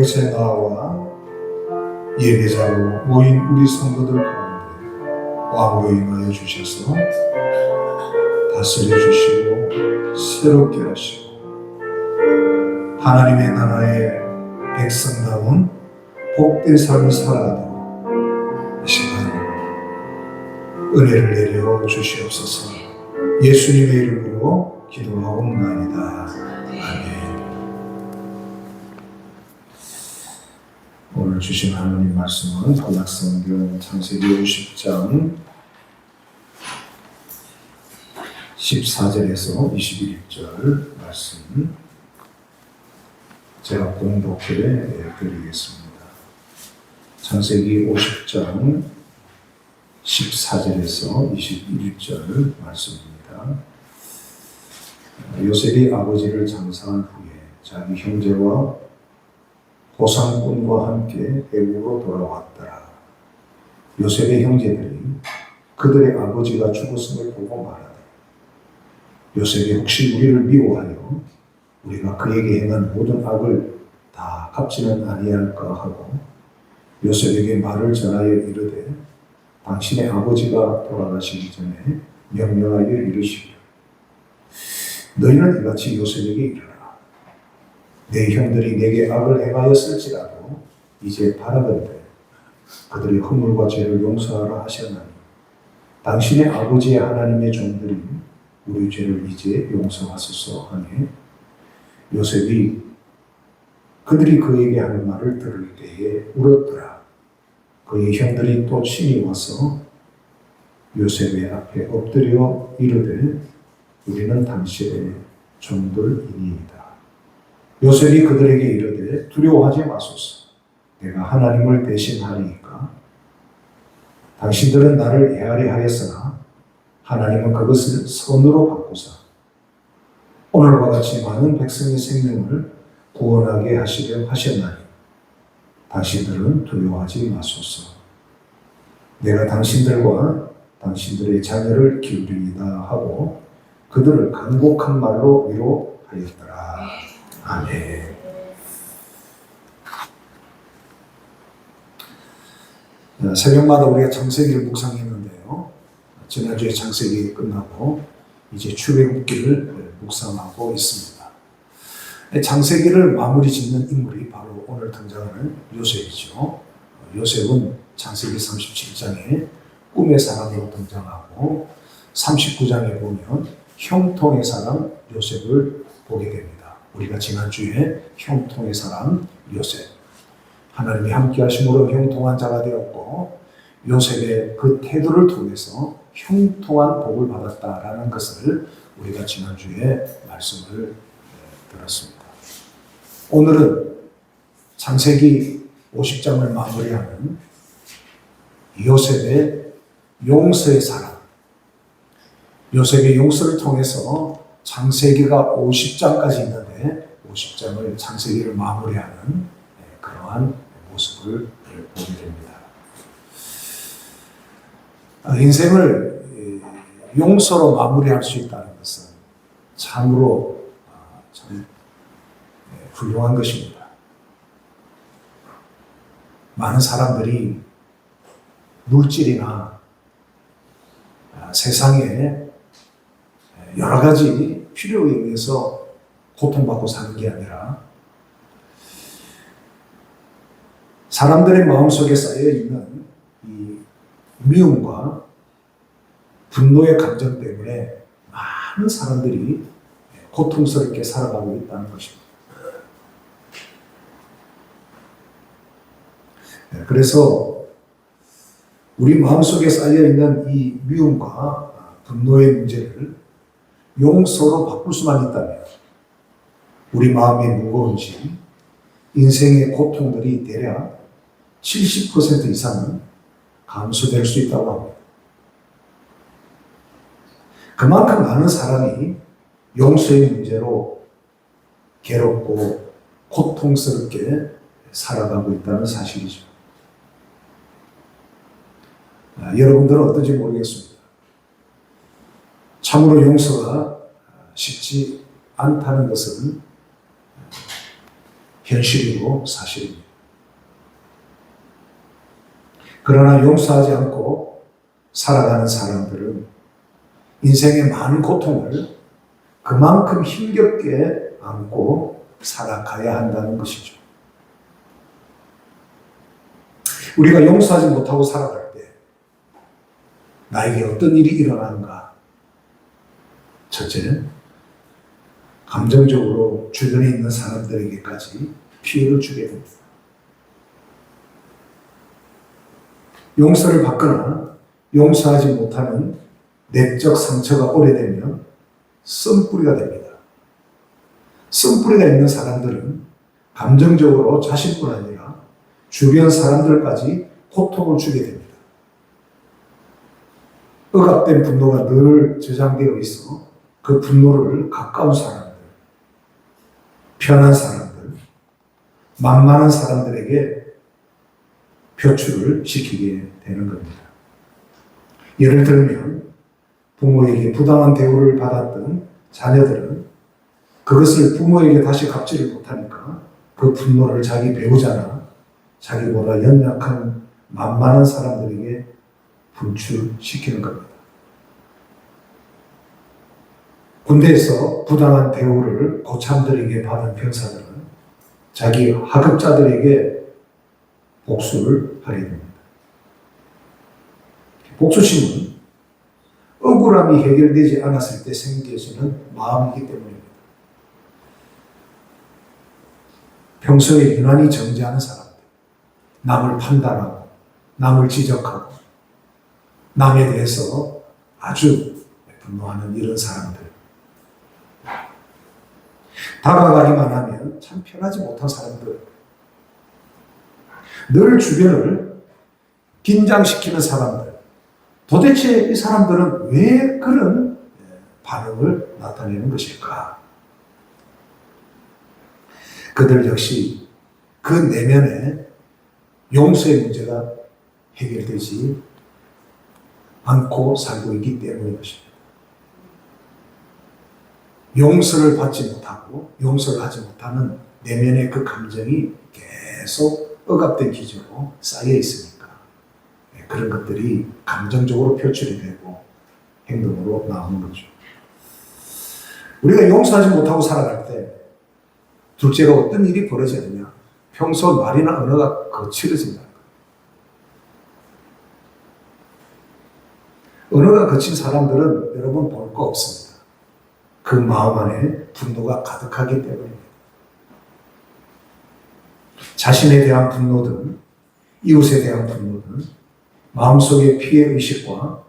이곳에 나와 예배자로 모인 우리 성도들 가운데 왕으로 임하여 주셔서 다스려 주시고 새롭게 하시고 하나님의 나라의 백성다운 복된 삶을 살아가도록 이 시간 은혜를 내려 주시옵소서. 예수님의 이름으로 기도하옵나이다. 아멘. 오늘 주신 하나님 말씀은 구약성경 창세기 50장 14절에서 21절 말씀 제가 공독해 드리겠습니다. 창세기 50장 14절에서 21절 말씀입니다. 요셉이 아버지를 장사한 후에 자기 형제와 보상꾼과 함께 애굽으로 돌아왔더라. 요셉의 형제들이 그들의 아버지가 죽었음을 보고 말하되 요셉이 혹시 우리를 미워하여 우리가 그에게 행한 모든 악을 다 갚지는 아니할까 하고 요셉에게 말을 전하여 이르되 당신의 아버지가 돌아가시기 전에 명령하여 이르시기를 너희는 이같이 요셉에게 이르라. 내 형들이 내게 악을 행하였을지라도 이제 바라건대 그들의 허물과 죄를 용서하라 하셨나니 당신의 아버지의 하나님의 종들이 우리 죄를 이제 용서하소서 하니 요셉이 그들이 그에게 하는 말을 들을 때에 울었더라. 그의 형들이 또 친히 와서 요셉의 앞에 엎드려 이르되 우리는 당신의 종들이니이다. 요셉이 그들에게 이르되 두려워하지 마소서. 내가 하나님을 대신하리이까. 당신들은 나를 애하려 하였으나 하나님은 그것을 선으로 바꾸사 오늘과 같이 많은 백성의 생명을 구원하게 하시려 하셨나니 당신들은 두려워하지 마소서. 내가 당신들과 당신들의 자녀를 기울이리다 하고 그들을 간곡한 말로 위로하였더라. 아멘. 새벽마다 우리가 창세기를 묵상했는데요. 지난주에 창세기 끝나고 이제 출애굽기를 묵상하고 있습니다. 창세기를 마무리 짓는 인물이 바로 오늘 등장하는 요셉이죠. 요셉은 창세기 37장에 꿈의 사람으로 등장하고 39장에 보면 형통의 사람 요셉을 보게 됩니다. 우리가 지난주에 형통의 사람 요셉, 하나님이 함께 하심으로 형통한 자가 되었고 요셉의 그 태도를 통해서 형통한 복을 받았다라는 것을 우리가 지난주에 말씀을 들었습니다. 오늘은 창세기 50장을 마무리하는 요셉의 용서의 사랑, 요셉의 용서를 통해서 창세기가 50장까지 있는데 50장을 창세기를 마무리하는 그러한 모습을 보게 됩니다. 인생을 용서로 마무리할 수 있다는 것은 참으로 참 훌륭한 것입니다. 많은 사람들이 물질이나 세상에 여러 가지 필요에 의해서 고통받고 사는 게 아니라 사람들의 마음속에 쌓여있는 이 미움과 분노의 감정 때문에 많은 사람들이 고통스럽게 살아가고 있다는 것입니다. 그래서 우리 마음속에 쌓여있는 이 미움과 분노의 문제를 용서로 바꿀 수만 있다면 우리 마음이 무거운지 인생의 고통들이 대략 70% 이상은 감소될 수 있다고 합니다. 그만큼 많은 사람이 용서의 문제로 괴롭고 고통스럽게 살아가고 있다는 사실이죠. 여러분들은 어떤지 모르겠습니다. 참으로 용서가 쉽지 않다는 것은 현실이고 사실입니다. 그러나 용서하지 않고 살아가는 사람들은 인생의 많은 고통을 그만큼 힘겹게 안고 살아가야 한다는 것이죠. 우리가 용서하지 못하고 살아갈 때 나에게 어떤 일이 일어나는가? 첫째, 감정적으로 주변에 있는 사람들에게까지 피해를 주게 됩니다. 용서를 받거나 용서하지 못하는 내적 상처가 오래되면 쓴뿌리가 됩니다. 쓴뿌리가 있는 사람들은 감정적으로 자신뿐 아니라 주변 사람들까지 고통을 주게 됩니다. 억압된 분노가 늘 저장되어 있어 그 분노를 가까운 사람들, 편한 사람들, 만만한 사람들에게 표출을 시키게 되는 겁니다. 예를 들면 부모에게 부당한 대우를 받았던 자녀들은 그것을 부모에게 다시 갚지를 못하니까 그 분노를 자기 배우자나 자기보다 연약한 만만한 사람들에게 분출시키는 겁니다. 군대에서 부당한 대우를 고참들에게 받은 병사들은 자기 하급자들에게 복수를 하게 됩니다. 복수심은 억울함이 해결되지 않았을 때 생겨지는 마음이기 때문입니다. 평소에 유난히 정죄하는 사람들, 남을 판단하고 남을 지적하고 남에 대해서 아주 분노하는 이런 사람들, 다가가기만 하면 참 편하지 못한 사람들, 늘 주변을 긴장시키는 사람들, 도대체 이 사람들은 왜 그런 반응을 나타내는 것일까? 그들 역시 그 내면에 용서의 문제가 해결되지 않고 살고 있기 때문인 것입니다. 용서를 받지 못하고 용서를 하지 못하는 내면의 그 감정이 계속 억압된 기조로 쌓여 있으니까 그런 것들이 감정적으로 표출이 되고 행동으로 나오는 거죠. 우리가 용서하지 못하고 살아갈 때 둘째가 어떤 일이 벌어지느냐? 평소 말이나 언어가 거칠어진다는 거예요. 언어가 거친 사람들은 여러분 볼 거 없습니다. 그 마음 안에 분노가 가득하기 때문입니다. 자신에 대한 분노든 이웃에 대한 분노든 마음속에 피해의식과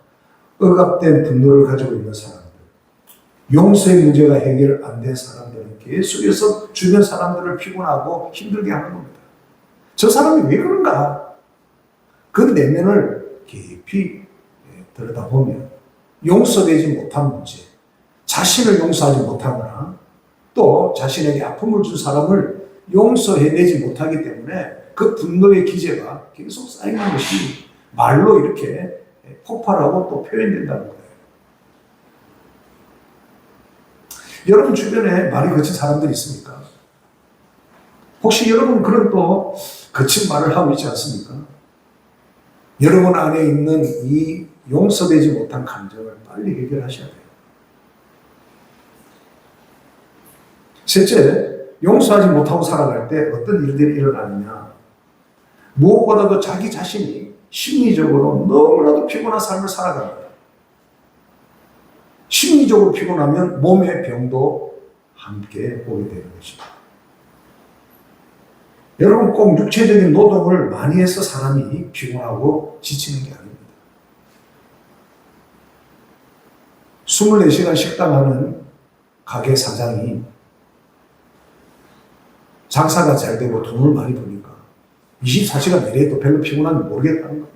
억압된 분노를 가지고 있는 사람들, 용서의 문제가 해결 안 된 사람들은 계속해서 주변 사람들을 피곤하고 힘들게 하는 겁니다. 저 사람이 왜 그런가? 그 내면을 깊이 들여다보면 용서되지 못한 문제, 자신을 용서하지 못하거나 또 자신에게 아픔을 준 사람을 용서해내지 못하기 때문에 그 분노의 기제가 계속 쌓이는 것이 말로 이렇게 폭발하고 또 표현된다는 거예요. 여러분 주변에 말이 거친 사람들이 있습니까? 혹시 여러분 그런 또 거친 말을 하고 있지 않습니까? 여러분 안에 있는 이 용서되지 못한 감정을 빨리 해결하셔야 돼요. 셋째, 용서하지 못하고 살아갈 때 어떤 일들이 일어나느냐? 무엇보다도 자기 자신이 심리적으로 너무나도 피곤한 삶을 살아갑니다. 심리적으로 피곤하면 몸의 병도 함께 오게 되는 것입니다. 여러분 꼭 육체적인 노동을 많이 해서 사람이 피곤하고 지치는 게 아닙니다. 24시간 식당하는 가게 사장이 장사가 잘 되고 돈을 많이 버니까 24시간 일해도 별로 피곤한지 모르겠다는 거예요.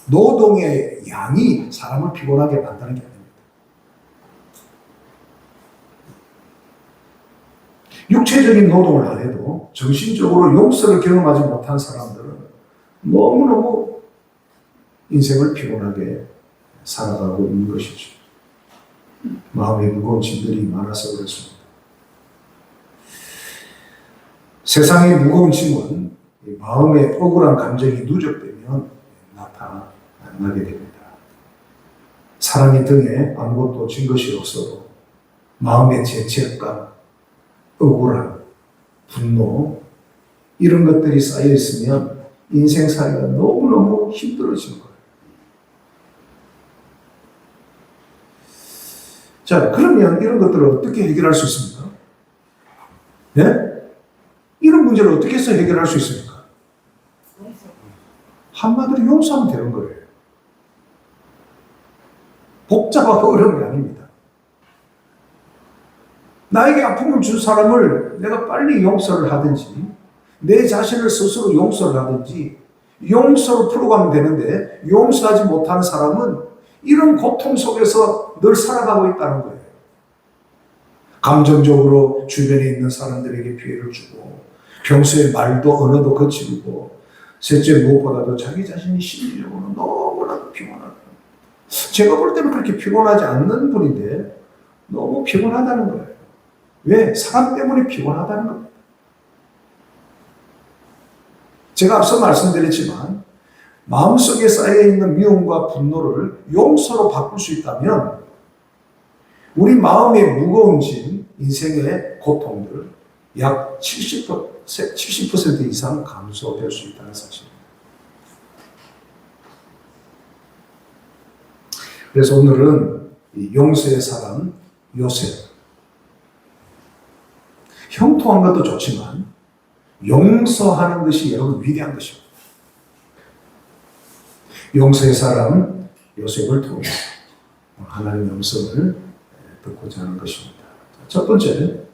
노동의 양이 사람을 피곤하게 만드는 게 아닙니다. 육체적인 노동을 안 해도 정신적으로 용서를 경험하지 못한 사람들은 너무너무 인생을 피곤하게 살아가고 있는 것이죠. 마음에 무거운 짐들이 많아서 그렇습니다. 세상의 무거운 짐은 마음의 억울한 감정이 누적되면 나타나게 됩니다. 사람이 등에 아무것도 진 것이 없어도 마음의 죄책감, 억울함, 분노 이런 것들이 쌓여 있으면 인생살이가 너무너무 힘들어지는 거예요. 자, 그러면 이런 것들을 어떻게 해결할 수 있습니까? 네? 이런 문제를 어떻게 해서 해결할 수 있습니까? 한마디로 용서하면 되는 거예요. 복잡하고 어려운 게 아닙니다. 나에게 아픔을 준 사람을 내가 빨리 용서를 하든지 내 자신을 스스로 용서를 하든지 용서로 풀어가면 되는데 용서하지 못하는 사람은 이런 고통 속에서 늘 살아가고 있다는 거예요. 감정적으로 주변에 있는 사람들에게 피해를 주고 평소에 말도 언어도 거칠고 셋째 무엇보다도 자기 자신이 심리적으로 너무나도 피곤하다. 제가 볼 때는 그렇게 피곤하지 않는 분인데 너무 피곤하다는 거예요. 왜? 사람 때문에 피곤하다는 겁니다. 제가 앞서 말씀드렸지만 마음속에 쌓여있는 미움과 분노를 용서로 바꿀 수 있다면 우리 마음의 무거운 짐, 인생의 고통들 약 70% 이상 감소될 수 있다는 사실입니다. 그래서 오늘은 용서의 사람 요셉, 형통한 것도 좋지만 용서하는 것이 여러분 위대한 것입니다. 용서의 사람 요셉을 통해 하나님의 음성을 듣고자 하는 것입니다. 첫 번째,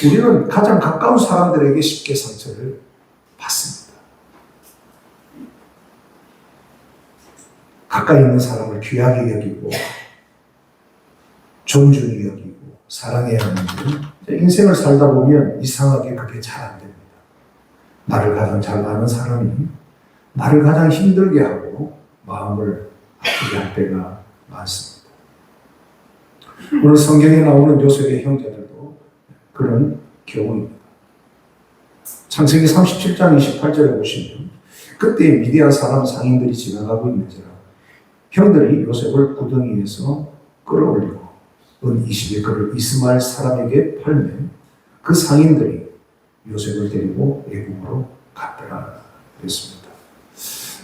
우리는 가장 가까운 사람들에게 쉽게 상처를 받습니다. 가까이 있는 사람을 귀하게 여기고 존중히 여기고 사랑해야 하는데 인생을 살다 보면 이상하게 그게 잘 안 됩니다. 나를 가장 잘 아는 사람이 나를 가장 힘들게 하고 마음을 아프게 할 때가 많습니다. 오늘 성경에 나오는 요셉의 형제들도 그런 경우입니다. 창세기 37장 28절에 보시면 그때 미디안 사람 상인들이 지나가고 있는지라 형들이 요셉을 구덩이에서 끌어올리고 은 20에 그를 이스마엘 사람에게 팔면 그 상인들이 요셉을 데리고 애굽으로 갔더라 그랬습니다.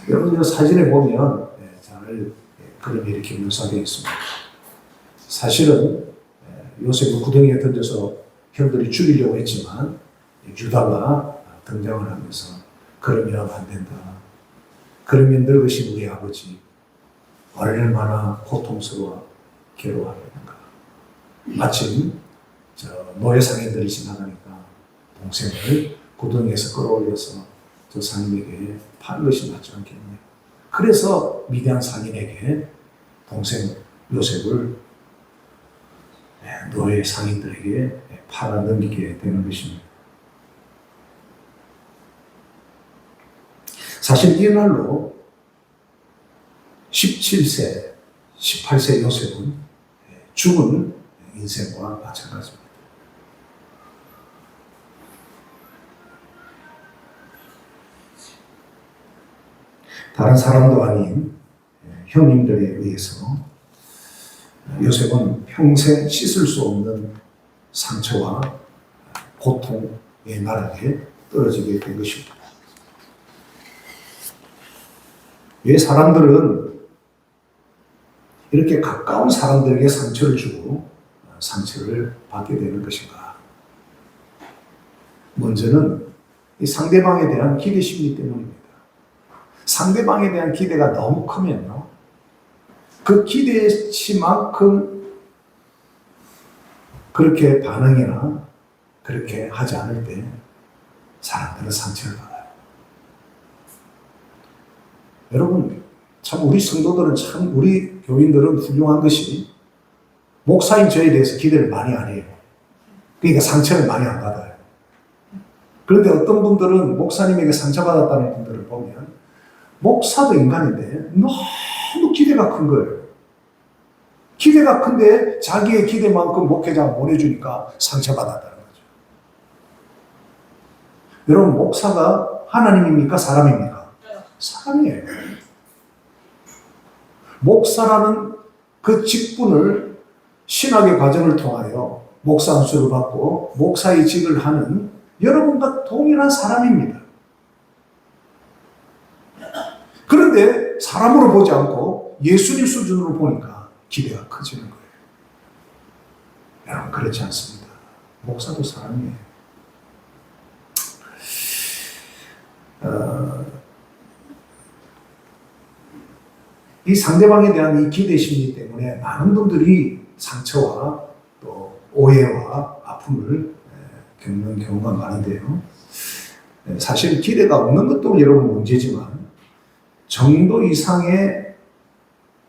여러분 사진에 보면 잘 그림이 이렇게 묘사되어 있습니다. 사실은 요셉을 구덩이에 던져서 형들이 죽이려고 했지만 유다가 등장을 하면서 그러면 안 된다. 그러면 늙으신 우리 아버지 얼마나 고통스러워 괴로워하겠는가. 마침 노예 상인들이 지나가니까 동생을 구덩이에서 끌어올려서 저 상인에게 판 것이 맞지 않겠냐. 그래서 미디안 상인에게 동생 요셉을 노예 상인들에게 팔아 넘기게 되는 것입니다. 사실 이날로 17세, 18세 요셉은 죽은 인생과 마찬가지입니다. 다른 사람도 아닌 형님들에 의해서 요셉은 평생 씻을 수 없는 상처와 고통의 나락에 떨어지게 된 것입니다. 왜 사람들은 이렇게 가까운 사람들에게 상처를 주고 상처를 받게 되는 것인가? 먼저는 이 상대방에 대한 기대 심리 때문입니다. 상대방에 대한 기대가 너무 크면요, 그 기대치만큼 그렇게 반응이나 그렇게 하지 않을 때 사람들은 상처를 받아요. 여러분, 참 우리 성도들은 참 우리 교인들은 훌륭한 것이 목사인 저에 대해서 기대를 많이 안 해요. 그러니까 상처를 많이 안 받아요. 그런데 어떤 분들은 목사님에게 상처받았다는 분들을 보면 목사도 인간인데 너무 기대가 큰 거예요. 기대가 큰데 자기의 기대만큼 목회자가 못 해주니까 상처받았다는 거죠. 여러분, 목사가 하나님입니까? 사람입니까? 사람이에요. 목사라는 그 직분을 신학의 과정을 통하여 목사 안수를 받고 목사의 직을 하는 여러분과 동일한 사람입니다. 그런데 사람으로 보지 않고 예수님 수준으로 보니까 기대가 커지는 거예요. 여러분, 그렇지 않습니다. 목사도 사람이에요. 이 상대방에 대한 이 기대 심리 때문에 많은 분들이 상처와 또 오해와 아픔을 겪는 경우가 많은데요. 사실 기대가 없는 것도 여러분 문제지만 정도 이상의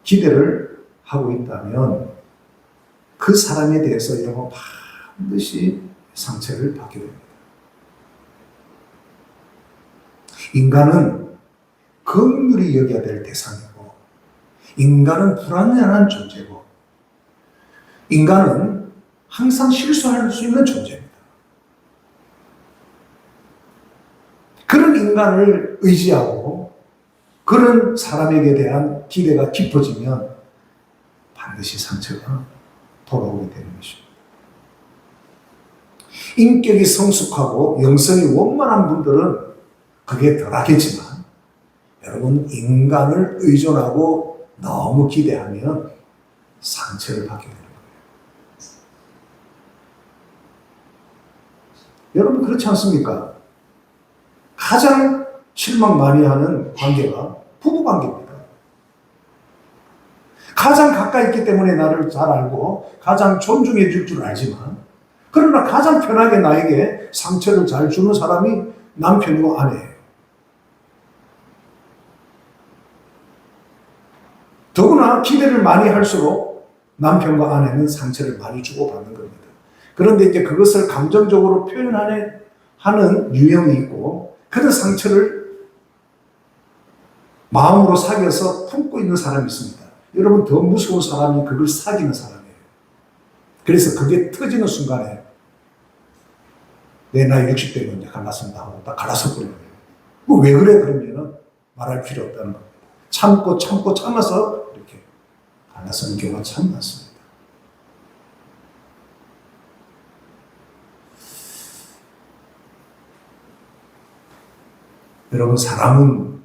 기대를 하고 있다면 그 사람에 대해서 여러분 반드시 상처를 받게 됩니다. 인간은 긍휼히 여겨야 될 대상이고, 인간은 불완전한 존재고, 인간은 항상 실수할 수 있는 존재입니다. 그런 인간을 의지하고 그런 사람에게 대한 기대가 깊어지면 반드시 상처가 돌아오게 되는 것입니다. 인격이 성숙하고 영성이 원만한 분들은 그게 덜하겠지만, 여러분, 인간을 의존하고 너무 기대하면 상처를 받게 되는 거예요. 여러분, 그렇지 않습니까? 가장 실망 많이 하는 관계가 부부 관계입니다. 가장 가까이 있기 때문에 나를 잘 알고 가장 존중해 줄 줄 알지만, 그러나 가장 편하게 나에게 상처를 잘 주는 사람이 남편이고 아내예요. 더구나 기대를 많이 할수록 남편과 아내는 상처를 많이 주고받는 겁니다. 그런데 이제 그것을 감정적으로 표현하는 유형이 있고, 그런 상처를 마음으로 사귀어서 품고 있는 사람이 있습니다. 여러분, 더 무서운 사람이 그걸 사귀는 사람이에요. 그래서 그게 터지는 순간에 내 나이 60대면 이제 갈랐습니다 하고 딱 갈라서 버리는 거예요. 왜 그래? 그러면은 말할 필요 없다는 겁니다. 참아서 이렇게 갈라서는 경우가 참 많습니다. 여러분, 사람은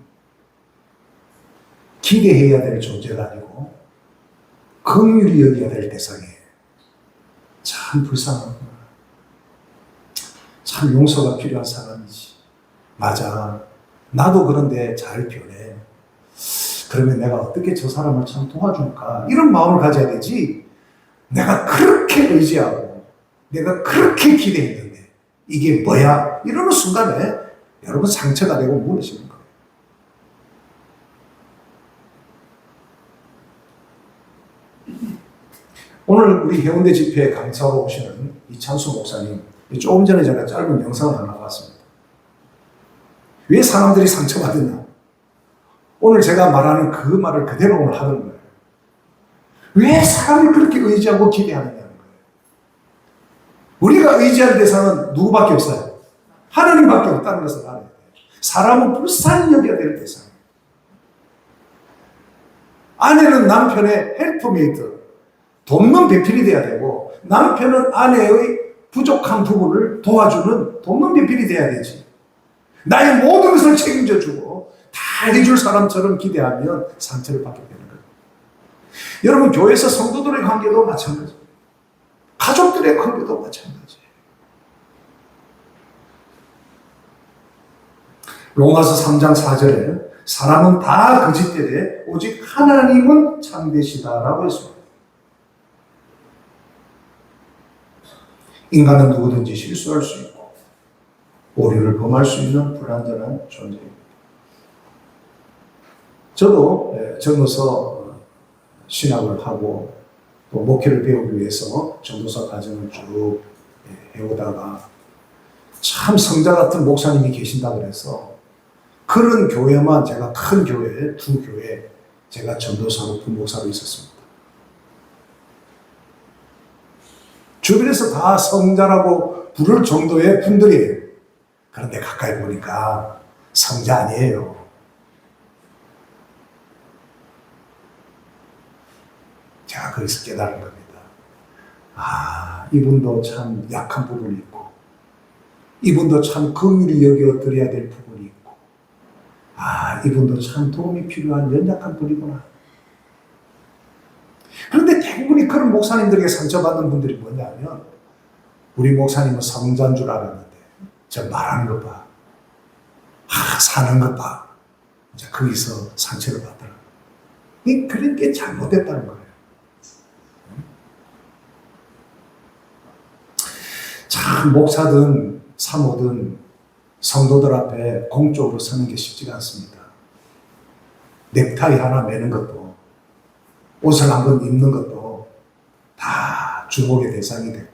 기대해야 될 존재가 아니고 긍휼히 여겨야 될 대상이에요. 참 불쌍하구나. 참 용서가 필요한 사람이지. 맞아. 나도 그런데 잘 변해. 그러면 내가 어떻게 저 사람을 참 도와줄까? 이런 마음을 가져야 되지. 내가 그렇게 의지하고 내가 그렇게 기대했는데 이게 뭐야? 이러는 순간에 여러분 상처가 되고 무너지는 거예요. 오늘 우리 해운대 집회에 강사로 오시는 이찬수 목사님, 조금 전에 제가 짧은 영상을 하나 봤습니다. 왜 사람들이 상처받았나? 오늘 제가 말하는 그 말을 그대로 오늘 하는 거예요. 왜 사람을 그렇게 의지하고 기대하느냐는 거예요. 우리가 의지할 대상은 누구밖에 없어요? 하나님밖에 없다는 것을 알아야 돼요. 사람은 불쌍히 여겨야 될 대상이에요. 아내는 남편의 헬프메이트, 돕는 배필이 돼야 되고, 남편은 아내의 부족한 부분을 도와주는 돕는 배필이 돼야 되지. 나의 모든 것을 책임져주고 다 해줄 사람처럼 기대하면 상처를 받게 되는 거예요. 여러분, 교회에서 성도들의 관계도 마찬가지예요. 가족들의 관계도 마찬가지예요. 로마서 3장 4절에 사람은 다 거짓되되 오직 하나님은 참되시다라고 했습니다. 인간은 누구든지 실수할 수 있고 오류를 범할 수 있는 불완전한 존재입니다. 저도 전도서 신학을 하고 또 목회를 배우기 위해서 전도서 과정을 쭉 해오다가 참 성자 같은 목사님이 계신다 그래서 그런 교회만, 제가 큰 교회, 두 교회 제가 전도사로 부목사로 있었습니다. 주변에서 다 성자라고 부를 정도의 분들이에요. 그런데 가까이 보니까 성자 아니에요. 제가 거기서 깨달은 겁니다. 아, 이분도 참 약한 부분이 있고, 이분도 참 긍휼히 여겨드려야 될 부분이 있고, 아, 이분도 참 도움이 필요한 연약한 분이구나. 그런데 대부분이 그런 목사님들에게 상처받는 분들이 뭐냐면, 우리 목사님은 성자인 줄 알았는데, 저 말하는 것 봐. 아, 사는 것 봐. 이제 거기서 상처를 받더라고요. 그런 게 잘못됐다는 거예요. 참, 목사든 사모든 성도들 앞에 공적으로 서는 게 쉽지가 않습니다. 넥타이 하나 매는 것도, 옷을 한번 입는 것도 다 주목의 대상이 되고,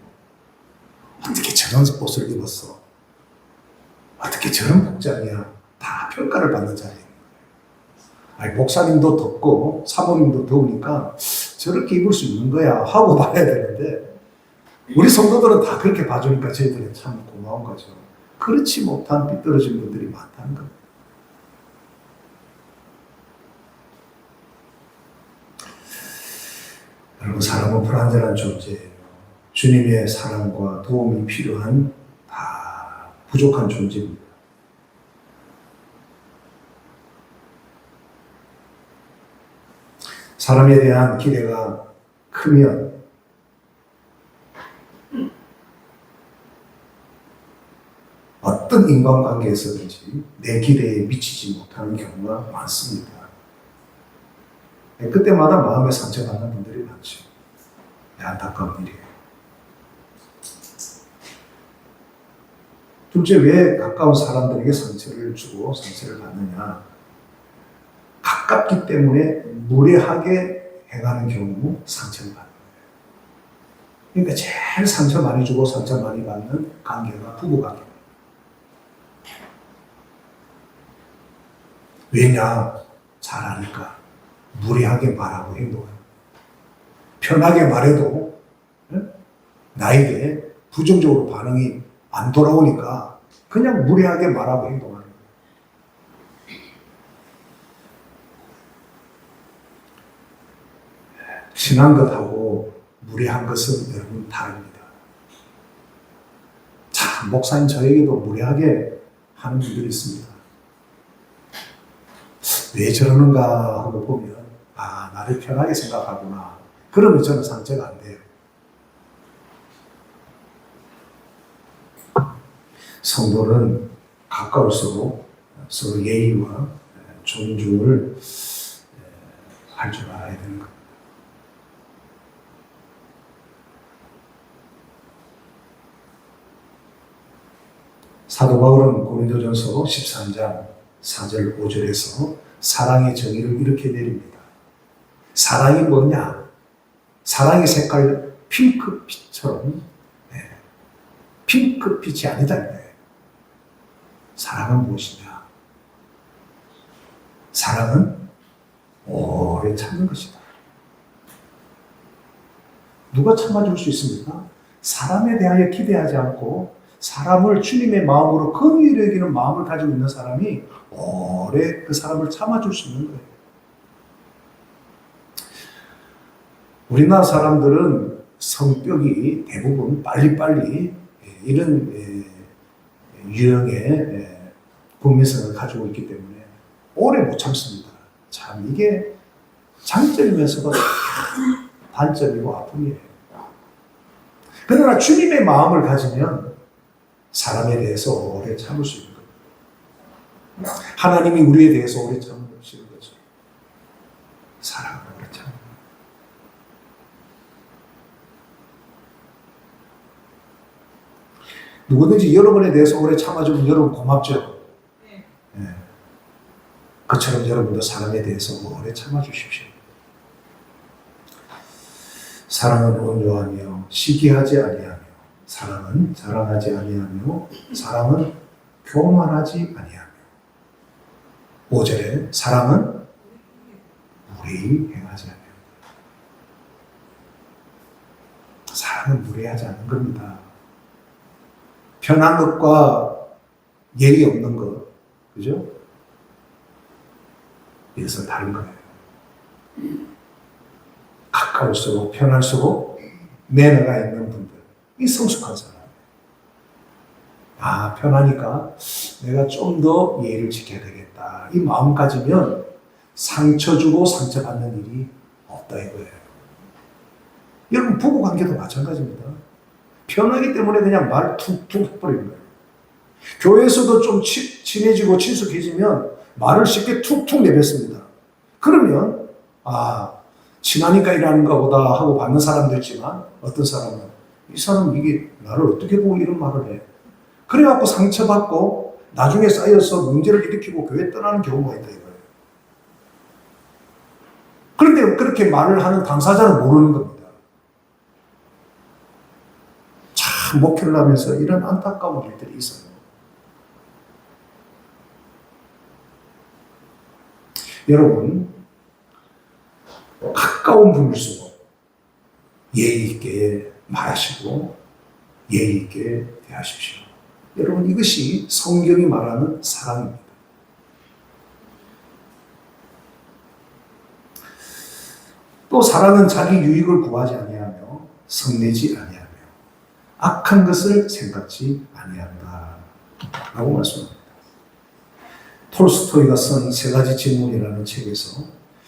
어떻게 저런 옷을 입었어? 어떻게 저런 복장이야? 다 평가를 받는 자리입니다. 아니, 목사님도 덥고 사모님도 더우니까 저렇게 입을 수 있는 거야 하고 봐야 되는데, 우리 성도들은 다 그렇게 봐주니까 저희들은 참 고마운 거죠. 그렇지 못한 삐뚤어진 분들이 많다는 겁니다. 여러분, 사람은 불완전한 존재예요. 주님의 사랑과 도움이 필요한 다 부족한 존재입니다. 사람에 대한 기대가 크면 어떤 인간관계에서든지 내 기대에 미치지 못하는 경우가 많습니다. 그때마다 마음에 상처받는 분들이 많죠. 안타까운 일이에요. 둘째, 왜 가까운 사람들에게 상처를 주고 상처를 받느냐? 가깝기 때문에 무례하게 행하는 경우 상처를 받는 거예요. 그러니까 제일 상처 많이 주고 상처 많이 받는 관계가 부부관계입니다. 왜냐? 잘 아니까. 무례하게 말하고 행동해요. 편하게 말해도 나에게 부정적으로 반응이 안 돌아오니까 그냥 무례하게 말하고 행동하는 거예요. 친한 것하고 무례한 것은 여러분 다릅니다. 참, 목사님 저에게도 무례하게 하는 분들이 있습니다. 왜 저러는가 하고 보면, 아, 나를 편하게 생각하구나. 그러면 저는 상처가 안 돼요. 성도는 가까울수록 서로 예의와 존중을 할 줄 알아야 되는 겁니다. 사도 바울은 고린도전서 13장 4절 5절에서 사랑의 정의를 이렇게 내립니다. 사랑이 뭐냐? 사랑의 색깔 핑크빛처럼 핑크빛이 아니다. 사랑은 무엇이냐? 사랑은 오래 참는 것이다. 누가 참아줄 수 있습니까? 사람에 대하여 기대하지 않고 사람을 주님의 마음으로 긍휼히 여기는 마음을 가지고 있는 사람이 오래 그 사람을 참아줄 수 있는 거예요. 우리나라 사람들은 성격이 대부분 빨리빨리 이런 유형의 국민성을 가지고 있기 때문에 오래 못 참습니다. 참, 이게 장점이면서도 단점이고 아픔이에요. 그러나 주님의 마음을 가지면 사람에 대해서 오래 참을 수 있는 겁니다. 하나님이 우리에 대해서 오래 참으시는 거죠. 사랑을 오래 참는 거예요. 누구든지 여러분에 대해서 오래 참아주면 여러분 고맙죠? 네. 그처럼 여러분도 사람에 대해서 오래 참아주십시오. 사랑은 온유하며 시기하지 아니하며 사랑은 자랑하지 아니하며 사랑은 교만하지 아니하며 5절에 사랑은 무례히 행하지 아니하며 사랑은 무례하지 않는 겁니다. 편한 것과 예의 없는 것, 그죠? 이래서 다른 거예요. 가까울수록 편할수록 매너가 있는 분들, 이 성숙한 사람. 아, 편하니까 내가 좀 더 예의를 지켜야 되겠다. 이 마음 가지면 상처 주고 상처받는 일이 없다 이거예요. 여러분, 부부관계도 마찬가지입니다. 편하기 때문에 그냥 말 툭툭 해버리는 거예요. 교회에서도 좀 친해지고 친숙해지면 말을 쉽게 툭툭 내뱉습니다. 그러면 아, 친하니까 이러는가 보다 하고 받는 사람도 있지만 어떤 사람은 이 사람 이게 나를 어떻게 보고 이런 말을 해. 그래갖고 상처받고 나중에 쌓여서 문제를 일으키고 교회 떠나는 경우가 있다 이거예요. 그런데 그렇게 말을 하는 당사자는 모르는 겁니다. 참 목회를 하면서 이런 안타까운 일들이 있어요. 여러분, 가까운 분일수록 예의 있게 말하시고 예의 있게 대하십시오. 여러분, 이것이 성경이 말하는 사랑입니다. 또 사랑은 자기 유익을 구하지 아니하며 성내지 아니하며 악한 것을 생각지 아니한다 라고 말씀합니다. 톨스토이가 쓴 세 가지 질문이라는 책에서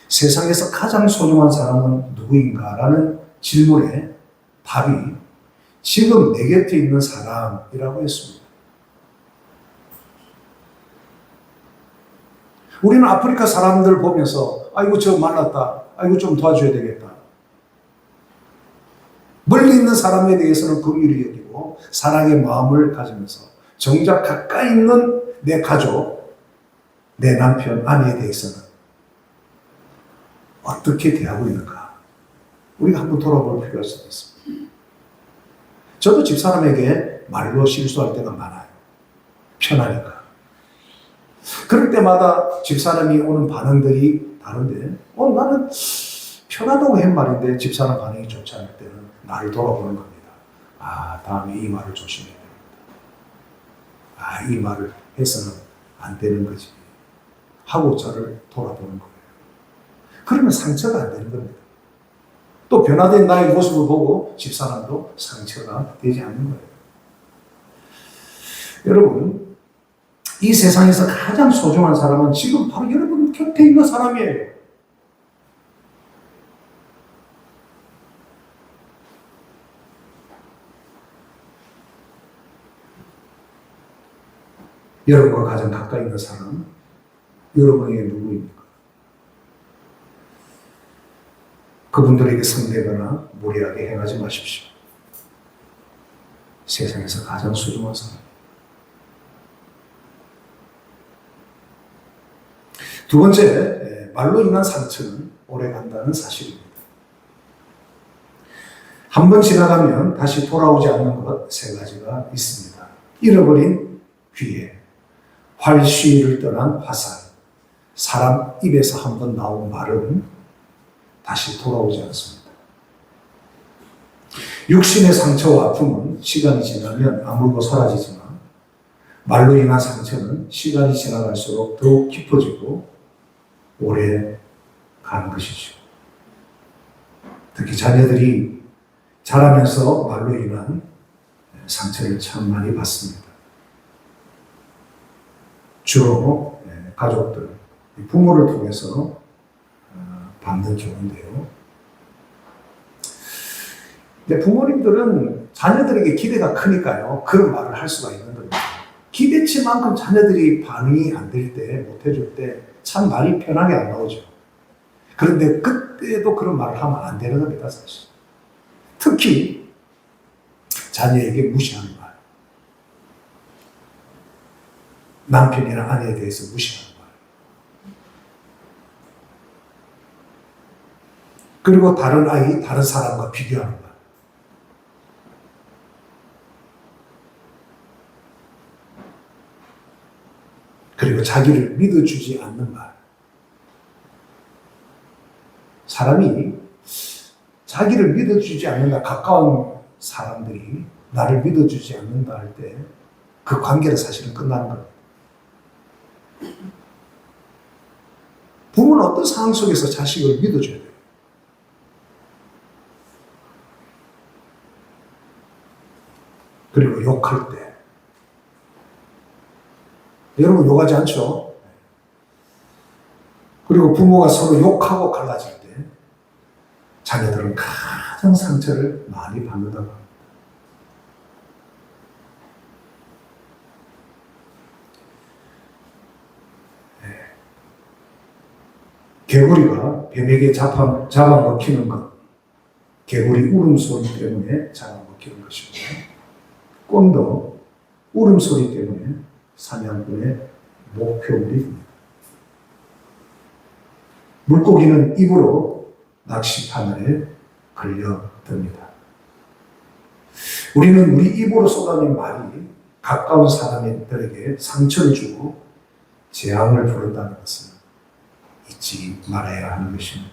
세상에서 가장 소중한 사람은 누구인가? 라는 질문에 답이 지금 내 곁에 있는 사람이라고 했습니다. 우리는 아프리카 사람들 보면서 아이고 저 만났다. 아이고 좀 도와줘야 되겠다. 멀리 있는 사람에 대해서는 긍휼히 여기고 사랑의 마음을 가지면서 정작 가까이 있는 내 가족, 내 남편, 아내에 대해서는 어떻게 대하고 있는가? 우리가 한번 돌아볼 필요가 있습니다. 저도 집사람에게 말로 실수할 때가 많아요. 편하니까. 그럴 때마다 집사람이 오는 반응들이 다른데 나는 편하다고 한 말인데 집사람 반응이 좋지 않을 때는 나를 돌아보는 겁니다. 아, 다음에 이 말을 조심해야 됩니다. 아, 이 말을 해서는 안 되는 거지 하고 저를 돌아보는 거예요. 그러면 상처가 안 되는 겁니다. 또 변화된 나의 모습을 보고 집사람도 상처가 되지 않는 거예요. 여러분, 이 세상에서 가장 소중한 사람은 지금 바로 여러분 곁에 있는 사람이에요. 여러분과 가장 가까이 있는 사람, 여러분에게 누구입니까? 그분들에게 성내거나 무례하게 행하지 마십시오. 세상에서 가장 소중한 사람. 두 번째, 말로 인한 상처는 오래간다는 사실입니다. 한 번 지나가면 다시 돌아오지 않는 것 세 가지가 있습니다. 잃어버린 기회, 활시위를 떠난 화살, 사람 입에서 한 번 나온 말은 다시 돌아오지 않습니다. 육신의 상처와 아픔은 시간이 지나면 아물고 사라지지만 말로 인한 상처는 시간이 지나갈수록 더욱 깊어지고 오래 가는 것이죠. 특히 자녀들이 자라면서 말로 인한 상처를 참 많이 받습니다. 주로 가족들, 부모를 통해서 받는 경우인데요. 근데 부모님들은 자녀들에게 기대가 크니까요, 그런 말을 할 수가 있는 겁니다. 기대치만큼 자녀들이 반응이 안 될 때, 못 해줄 때 참 말이 편하게 안 나오죠. 그런데 그때도 그런 말을 하면 안 되는 겁니다, 사실. 특히 자녀에게 무시하는 말, 남편이나 아내에 대해서 무시하는 말, 그리고 다른 아이, 다른 사람과 비교하는 말. 그리고 자기를 믿어주지 않는 말. 사람이 자기를 믿어주지 않는다, 가까운 사람들이 나를 믿어주지 않는다 할 때 그 관계는 사실은 끝나는 거예요. 부모는 어떤 상황 속에서 자식을 믿어줘야 돼요. 그리고 욕할 때. 여러분 욕하지 않죠? 그리고 부모가 서로 욕하고 갈라질 때 자녀들은 가장 상처를 많이 받는다고 합니다. 개구리가 뱀에게 잡아먹히는 것, 개구리 울음소리 때문에 잡아먹히는 것이고, 꿩도 울음소리 때문에 사냥꾼의 목표물이 됩니다. 물고기는 입으로 낚시바늘에 걸려듭니다. 우리는 우리 입으로 쏟아낸 말이 가까운 사람들에게 상처를 주고 재앙을 부른다는 것을 잊지 말아야 하는 것입니다.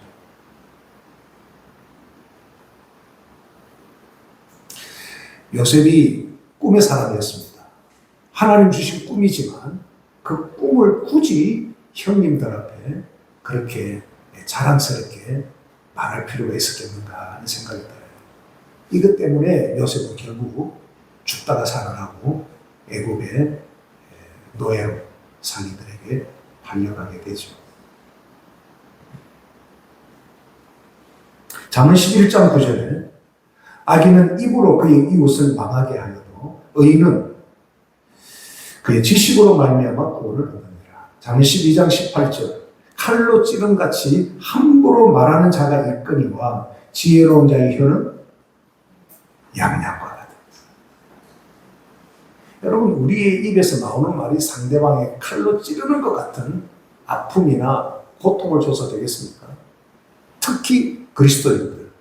요셉이 꿈의 사람이었습니다. 하나님 주신 꿈이지만 그 꿈을 굳이 형님들 앞에 그렇게 자랑스럽게 말할 필요가 있었겠는가 하는 생각이 들어요. 이것 때문에 요셉은 결국 죽다가 살아나고 애굽의 노예로 상인들에게 팔려가게 되죠. 잠언 11장 9절에 악인은 입으로 그의 이웃을 망하게 하여도 의인은 그의 지식으로 말미암아 구원을 얻느니라. 잠언 12장 18절 칼로 찌름같이 함부로 말하는 자가 있거니와 지혜로운 자의 혀는 양양과 같다. 여러분, 우리의 입에서 나오는 말이 상대방의 칼로 찌르는 것 같은 아픔이나 고통을 줘서 되겠습니까? 특히 그리스도인들,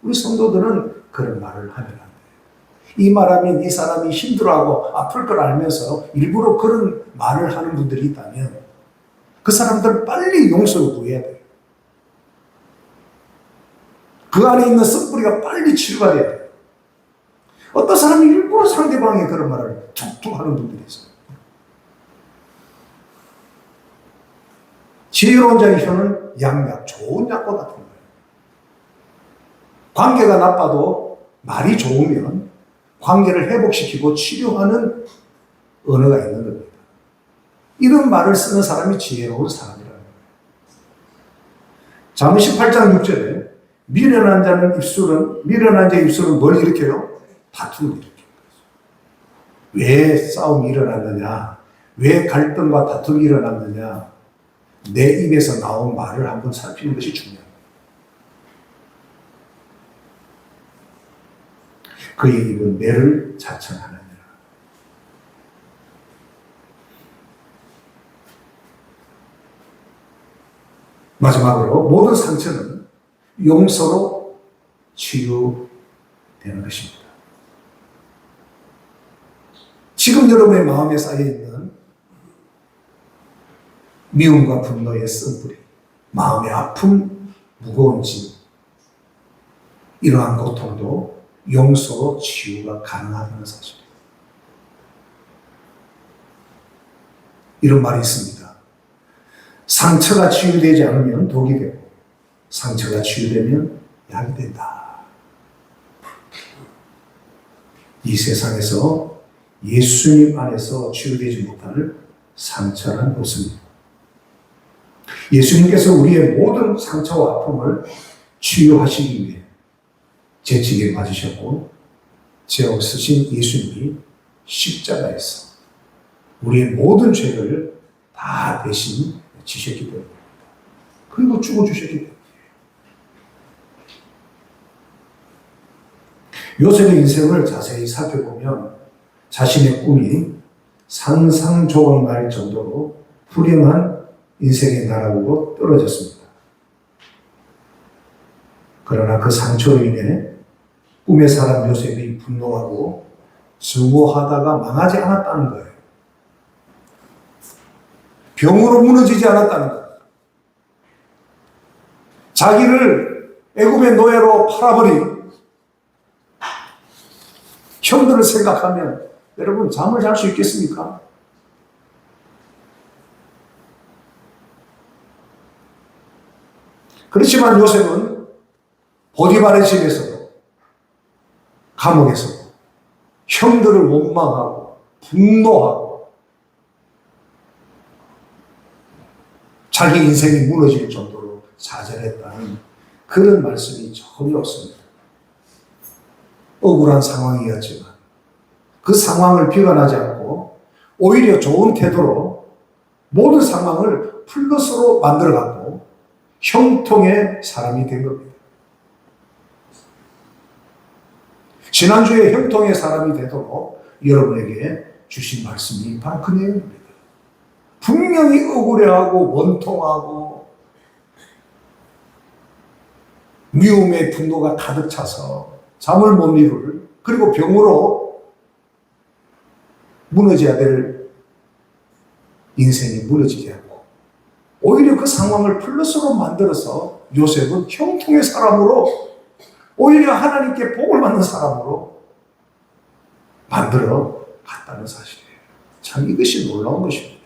우리 성도들은 그런 말을 하면 안 돼요. 이 말하면 이 사람이 힘들어하고 아플 걸 알면서 일부러 그런 말을 하는 분들이 있다면 그 사람들은 빨리 용서를 구해야 돼요. 그 안에 있는 썩뿌리가 빨리 치료가 돼야 돼요. 어떤 사람이 일부러 상대방의 그런 말을 툭툭 하는 분들이 있어요. 지혜로운 자의 혀는 양약, 좋은 약과 같은 거예요. 관계가 나빠도 말이 좋으면 관계를 회복시키고 치료하는 언어가 있는 겁니다. 이런 말을 쓰는 사람이 지혜로운 사람이라는 거예요. 잠언 18장 6절에 미련한 자의 입술은 뭘 일으켜요? 다툼을 일으켜요. 왜 싸움이 일어났느냐? 왜 갈등과 다툼이 일어났느냐? 내 입에서 나온 말을 한번 살피는 것이 중요합니다. 그의 입은 매를 자청하느니라. 마지막으로 모든 상처는 용서로 치유되는 것입니다. 지금 여러분의 마음에 쌓여있는 미움과 분노의 쓴뿌리, 마음의 아픔, 무거운 짐, 이러한 고통도 용서로 치유가 가능하다는 사실입니다. 이런 말이 있습니다. 상처가 치유되지 않으면 독이 되고 상처가 치유되면 약이 된다. 이 세상에서 예수님 안에서 치유되지 못할 상처란 없습니다. 예수님께서 우리의 모든 상처와 아픔을 치유하시기 위해 재치기에 맞으셨고 죄 없으신 예수님이 십자가에서 우리의 모든 죄를 다 대신 지셨기 때문입니다. 그리고 죽어주셨기 때문이에요. 요셉의 인생을 자세히 살펴보면 자신의 꿈이 산상조각날 정도로 불행한 인생의 나라로 떨어졌습니다. 그러나 그 상처로 인해 꿈의 사람 요셉이 분노하고 수고하다가 망하지 않았다는 거예요. 병으로 무너지지 않았다는 거예요. 자기를 애굽의 노예로 팔아버린 형들을 생각하면 여러분 잠을 잘 수 있겠습니까? 그렇지만 요셉은 보디발의 집에서도 감옥에서도 형들을 원망하고 분노하고 자기 인생이 무너질 정도로 좌절했다는 그런 말씀이 전혀 없습니다. 억울한 상황이었지만 그 상황을 비관하지 않고 오히려 좋은 태도로 모든 상황을 플러스로 만들어갖고 형통의 사람이 된 겁니다. 지난주에 형통의 사람이 되도록 여러분에게 주신 말씀이 바로 그 내용입니다. 분명히 억울해하고 원통하고 미움의 분노가 가득 차서 잠을 못 이룰, 그리고 병으로 무너져야 될 인생이 무너지지 않고 오히려 그 상황을 플러스로 만들어서 요셉은 형통의 사람으로, 오히려 하나님께 복을 받는 사람으로 만들어 갔다는 사실이에요. 참 이것이 놀라운 것입니다.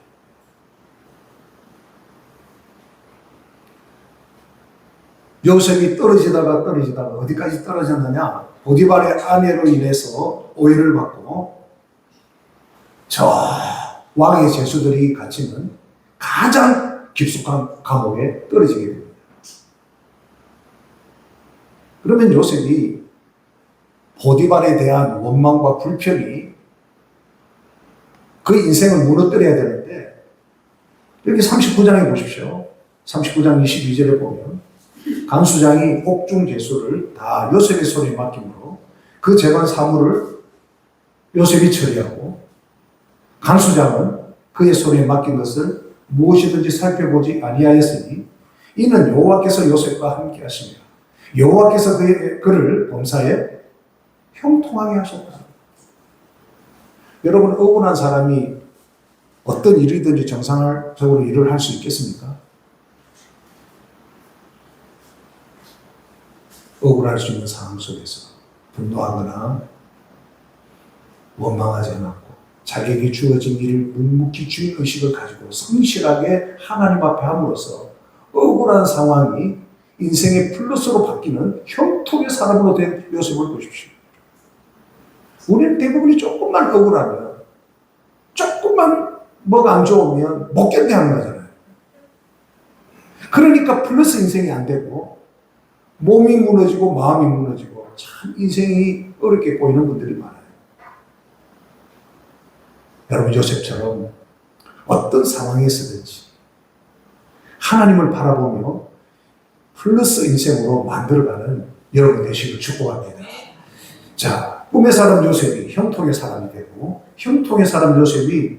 요셉이 떨어지다가 어디까지 떨어졌느냐? 보디발의 아내로 인해서 오해를 받고 저 왕의 제수들이 갇히는 가장 깊숙한 감옥에 떨어지게 됩니다. 그러면 요셉이 보디발에 대한 원망과 불평이 그 인생을 무너뜨려야 되는데, 여기 39장에 보십시오. 39장 22절에 보면 간수장이 옥중 제수를 다 요셉의 손에 맡김으로 그 재반 사물을 요셉이 처리하고 간수장은 그의 손에 맡긴 것을 무엇이든지 살펴보지 아니하였으니 이는 여호와께서 요셉과 함께 하시며 여호와께서 그를 범사에 형통하게 하셨다. 여러분, 억울한 사람이 어떤 일이든지 정상적으로 일을 할 수 있겠습니까? 억울할 수 있는 상황 속에서 분노하거나 원망하지 않았고 자기에게 주어진 일을 묵묵히 주인의식을 가지고 성실하게 하나님 앞에 함으로써 억울한 상황이 인생의 플러스로 바뀌는 형통의 사람으로 된 요셉을 보십시오. 우리는 대부분이 조금만 억울하면, 조금만 뭐가 안 좋으면 못 견뎌하는 거잖아요. 그러니까 플러스 인생이 안 되고 몸이 무너지고 마음이 무너지고 참 인생이 어렵게 보이는 분들이 많아요. 여러분, 요셉처럼 어떤 상황에 있든지 하나님을 바라보며 플러스 인생으로 만들어가는 여러분 되시길 축복합니다. 자, 꿈의 사람 요셉이 형통의 사람이 되고 형통의 사람 요셉이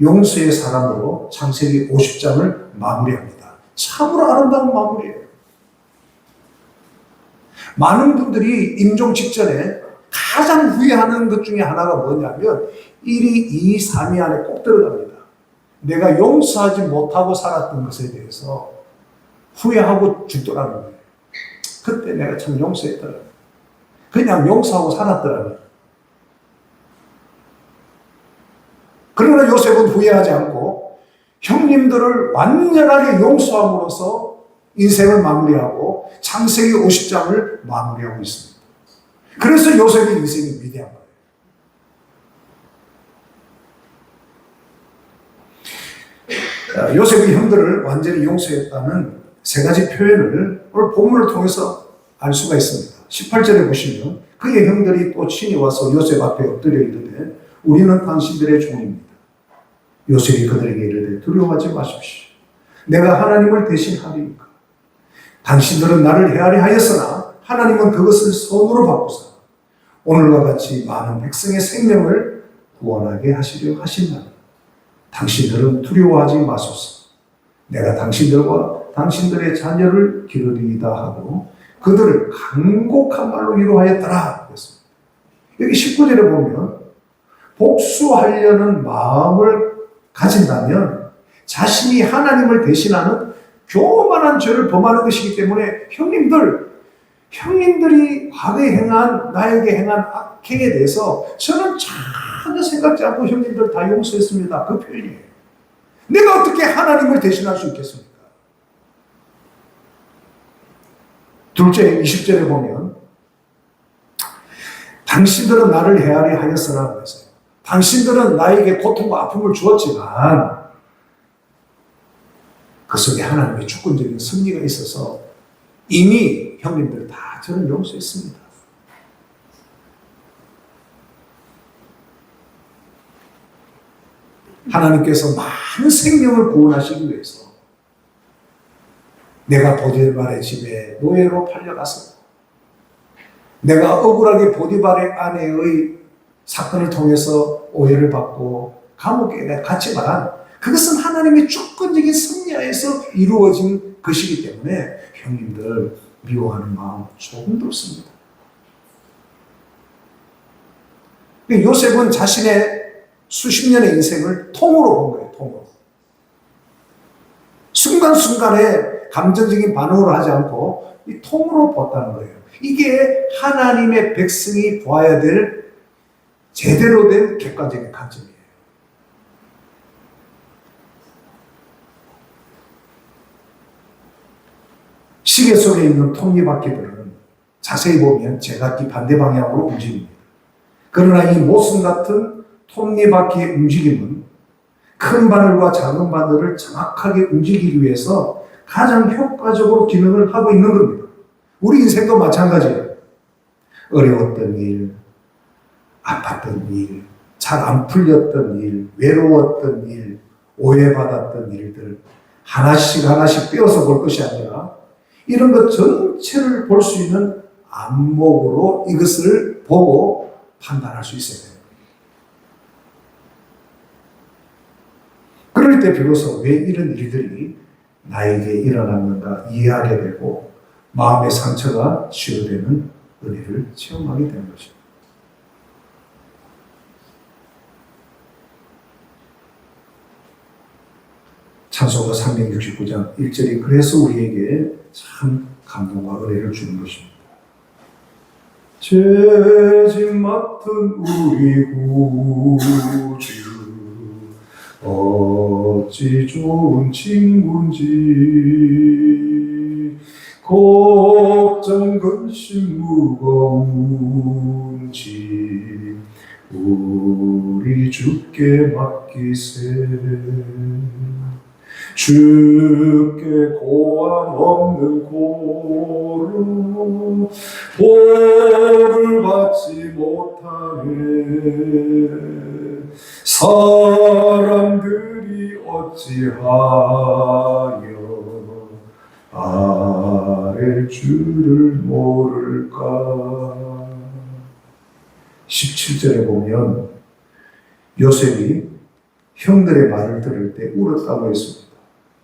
용서의 사람으로 창세기 50장을 마무리합니다. 참으로 아름다운 마무리예요. 많은 분들이 임종 직전에 가장 후회하는 것 중에 하나가 뭐냐면 1위, 2위, 3위 안에 꼭 들어갑니다. 내가 용서하지 못하고 살았던 것에 대해서 후회하고 죽더라는 거예요. 그때 내가 참 용서했더라고요. 그냥 용서하고 살았더라고요. 그러나 요셉은 후회하지 않고 형님들을 완전하게 용서함으로써 인생을 마무리하고 창세기 50장을 마무리하고 있습니다. 그래서 요셉의 인생이 위대한 거예요. 요셉이 형들을 완전히 용서했다는 세 가지 표현을 오늘 본문을 통해서 알 수가 있습니다. 18절에 보시면 그의 형들이 또 친히 와서 요셉 앞에 엎드려 이르되 우리는 당신들의 종입니다. 요셉이 그들에게 이르되 두려워하지 마십시오. 내가 하나님을 대신하리니까. 당신들은 나를 헤아려 하였으나 하나님은 그것을 선으로 바꾸사 오늘과 같이 많은 백성의 생명을 구원하게 하시려 하신다. 당신들은 두려워하지 마소서. 내가 당신들과 당신들의 자녀를 기르리이다 하고 그들을 간곡한 말로 위로하였더라. 그랬습니다. 여기 19절에 보면 복수하려는 마음을 가진다면 자신이 하나님을 대신하는 교만한 죄를 범하는 것이기 때문에 형님들, 형님들이 과거에 나에게 행한 악행에 대해서 저는 전혀 생각지 않고 형님들 다 용서했습니다. 그 표현이에요. 내가 어떻게 하나님을 대신할 수 있겠습니까? 둘째 20절에 보면 당신들은 나를 헤아리 하였으나 그랬어요. 당신들은 나에게 고통과 아픔을 주었지만 그 속에 하나님의 주권적인 섭리가 있어서 이미 형님들 다 저는 용서했습니다. 하나님께서 많은 생명을 구원하시기 위해서 내가 보디발의 집에 노예로 팔려가서 내가 억울하게 보디발의 아내의 사건을 통해서 오해를 받고 감옥에 갇히지만 그것은 하나님의 주권적인 섭리하에서 이루어진 것이기 때문에 형님들 미워하는 마음 조금도 없습니다. 요셉은 자신의 수십 년의 인생을 통으로 본 거예요. 통으로. 순간순간에 감정적인 반응으로 하지 않고 이 통으로 봤다는 거예요. 이게 하나님의 백성이 보아야 될 제대로 된 객관적인 관점이에요. 시계 속에 있는 톱니바퀴들은 자세히 보면 제각기 반대 방향으로 움직입니다. 그러나 이 모순 같은 톱니바퀴의 움직임은 큰 바늘과 작은 바늘을 정확하게 움직이기 위해서 가장 효과적으로 기능을 하고 있는 겁니다. 우리 인생도 마찬가지예요. 어려웠던 일, 아팠던 일, 잘 안 풀렸던 일, 외로웠던 일, 오해받았던 일들 하나씩 하나씩 빼어서 볼 것이 아니라 이런 것 전체를 볼 수 있는 안목으로 이것을 보고 판단할 수 있어야 돼요. 그럴 때 비로소 왜 이런 일들이 나에게 일어났는가 이해하게 되고 마음의 상처가 치유되는 은혜를 체험하게 되는 것입니다. 찬송가 369장 1절이 그래서 우리에게 참 감동과 은혜를 주는 것입니다. 죄짐 맡은 우리 구주 어찌 좋은 친구인지 걱정 근심 무거운 짐 우리 주께 맡기세 주께 고함 없는 고로 복을 받지 못하네 사람들이 어찌하여 아랠 줄을 모를까. 17절에 보면 요셉이 형들의 말을 들을 때 울었다고 했습니다.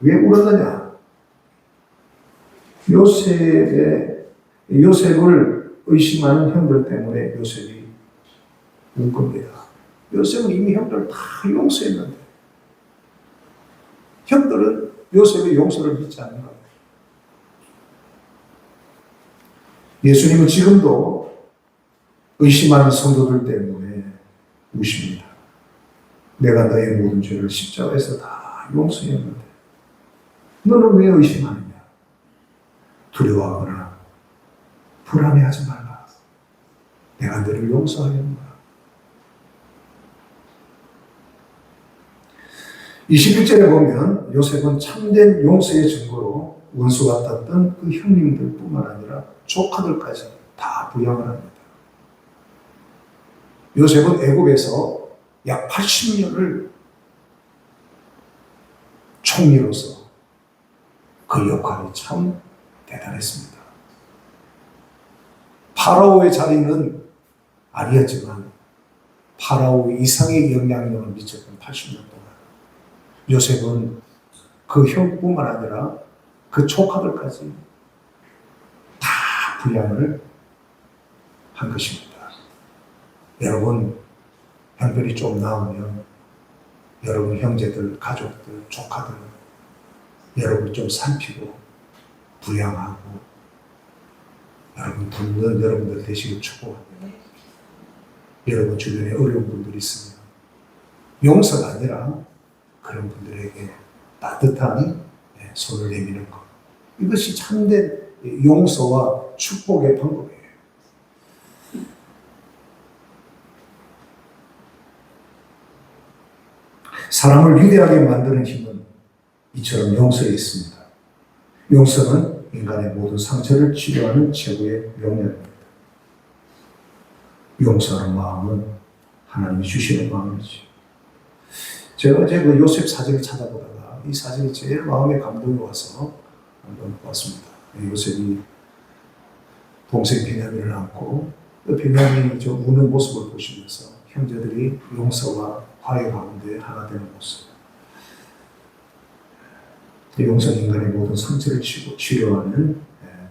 왜 울었느냐? 요셉을 의심하는 형들 때문에 요셉이 운 겁니다. 요셉은 이미 형들 다 용서했는데 형들은 요셉의 용서를 믿지 않는 겁니다. 예수님은 지금도 의심하는 성도들 때문에 우십니다. 내가 너의 모든 죄를 십자가에서 다 용서했는데 너는 왜 의심하느냐? 두려워하거나 불안해하지 말라. 내가 너를 용서하였노라. 21절에 보면 요셉은 참된 용서의 증거로 원수가 땄던 그 형님들뿐만 아니라 조카들까지 다 부양을 합니다. 요셉은 애굽에서 약 80년을 총리로서 그 역할이 참 대단했습니다. 파라오의 자리는 아니었지만 파라오 이상의 영향력을 미쳤던 80년 동안 요셉은 그 형뿐만 아니라 그 조카들까지 다 부양을 한 것입니다. 여러분 형편이 좀 나오면 여러분 형제들, 가족들, 조카들 여러분 좀 살피고 부양하고 여러분들 되시길 축복합니다. 여러분 주변에 어려운 분들이 있으면 용서가 아니라 그런 분들에게 따뜻한 손을 내미는 것. 이것이 참된 용서와 축복의 방법이에요. 사람을 위대하게 만드는 힘은 이처럼 용서에 있습니다. 용서는 인간의 모든 상처를 치료하는 최고의 명령입니다. 용서하는 마음은 하나님이 주시는 마음이죠. 제가 어제 그 요셉 사진을 찾아보다가 이 사진이 제일 마음에 감동이 와서 한번 봤습니다. 요셉이 동생 베냐민을 안고 베냐민이 저 우는 모습을 보시면서 형제들이 용서와 화해 가운데 하나 되는 모습. 용서는 인간의 모든 상처를 치료하는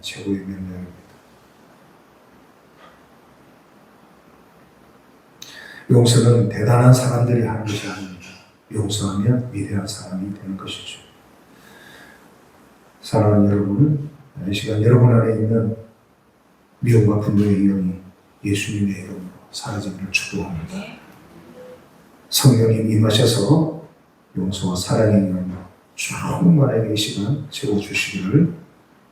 최고의 명령입니다. 용서는 대단한 사람들이 하는 것이 아닙니다. 용서하면 위대한 사람이 되는 것이죠. 사랑하는 여러분, 이 시간 여러분 안에 있는 미움과 분노의 영이 예수님의 이름으로 사라지기를 축복합니다. 성령님 임하셔서 용서와 사랑의 영으로 충만하게 이 시간 채워주시기를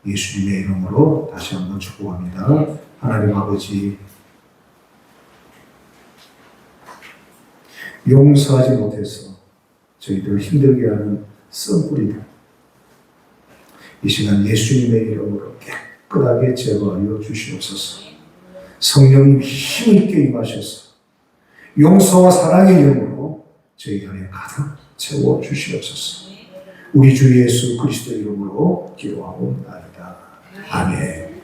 예수님의 이름으로 다시 한번 축복합니다. 하나님 아버지, 용서하지 못해서 저희들 힘들게 하는 쓴뿌리들 이 시간 예수님의 이름으로 깨끗하게 제거하여 주시옵소서. 성령님 힘있게 임하셔서 용서와 사랑의 영으로 저희 안에 가득 채워 주시옵소서. 우리 주 예수 그리스도 이름으로 기도하옵나이다. 아멘.